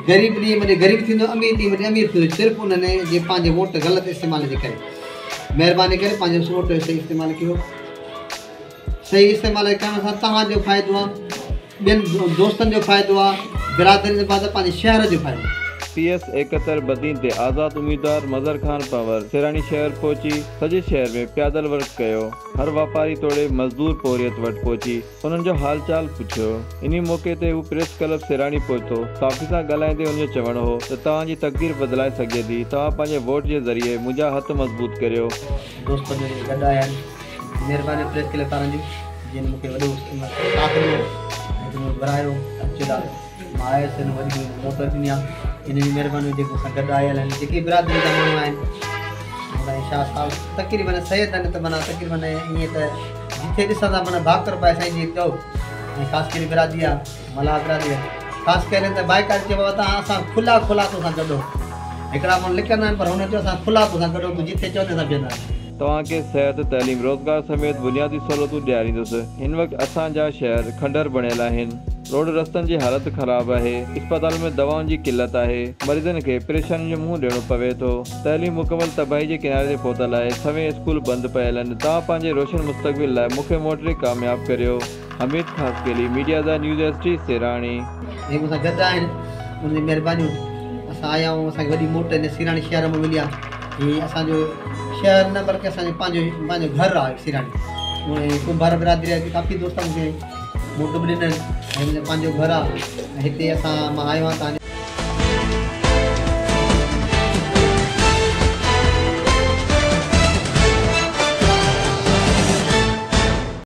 ग़रीब ॾींहुं वॾे ग़रीब थींदो, अमीर ॾींहुं वॾे अमीर थींदो, सिर्फ़ु उन्हनि जे पंहिंजे वोट ग़लति इस्तेमाल जे करे। महिरबानी करे पंहिंजो वोट सही इस्तेमालु कयो। सही इस्तेमालु करण सां तव्हांजो फ़ाइदो आहे, ॿियनि दोस्तनि जो फ़ाइदो आहे, बिरादरी जे बाद पंहिंजे शहर जो फ़ाइदो। PS 71 बदीन ते आज़ाद उम्मीदवार मज़र खान पवर सिरानी शहर पहुची सॼे शहर में पैदल वर्क कयो। हर वापारी तोड़े मज़दूर पोरियत वटि पहुची उन्हनि जो हाल चाल पुछियो। इन मौक़े ते हू प्रेस क्लब सिरानी पहुतो। साफ़ी सां ॻाल्हाईंदे उनजो चवणु हो त तव्हांजी तक़दीर बदिलाए सघे थी, तव्हां पंहिंजे वोट जे ज़रिए मुंहिंजा हथ मज़बूत करियो। दोस्त गॾु आया आहिनि, महिरबानी प्रेस क्लब वारनि जी, जिन मूंखे वॾो साथ ॾिनो, घुरायो, मां आयुसि, वॾी मोटर ॾिनी आहे। इन जी महिरबानी जेको असां गॾु आयल आहिनि, जेके बिरादरी जा माण्हू आहिनि, शाह साहिब तक़रीबन सैयद आहिनि, त माना तक़रीबन ईअं त जिथे ॾिसंदा माना भाकुर पाए साईं जी चओ। ऐं ख़ासि करे बिरादरी आहे, मल्हार बिरादरी आहे, ख़ासि करे त बाइकाट चइबो आहे तव्हां असां खुला तोसां गॾो। हिकिड़ा माण्हू लिखंदा आहिनि, पर हुन चयो असां खुला तोसां गॾो, तूं जिथे चवंदे असां बीहंदासीं। तव्हांखे सिहत, तइलीम, रोज़गार समेत बुनियादी सहूलियतूं ॾियारींदुसि। हिन वक़्तु असांजा शहर खंडर बणियल आहिनि, रोड रस्तनि जी हालत ख़राबु आहे, इस्पताल में दवाउनि जी किल्लत आहे, मरीज़नि खे परेशानी जो मुंहुं ॾियणो पवे थो। तइलीम मुकमल तबाही जे किनारे ते पहुतल आहे, सवें स्कूल बंदि पयल आहिनि। तव्हां पंहिंजे रोशन मुस्तक़बिल लाइ मूंखे मोटरे कामयाबु करियो। हमीद ख़ासकेली, मीडिया ज़ा न्यूज़ ST सिरानी। हे मूंसां गॾु आहिनि, उनजी महिरबानी। असां आया आहियूं, असांखे वॾी मोट हिन सिरानी शहर में मिली आहे। हीअ असांजो शहर न बल्कि असांजो पंहिंजो घरु आहे सिरानी। उहे कुंभार बिरादरी आहे, काफ़ी दोस्त मूंखे मोट बि ॾिननि, ऐं मुंहिंजो पंहिंजो घरु आहे। हिते मां आयो आहियां तव्हांजे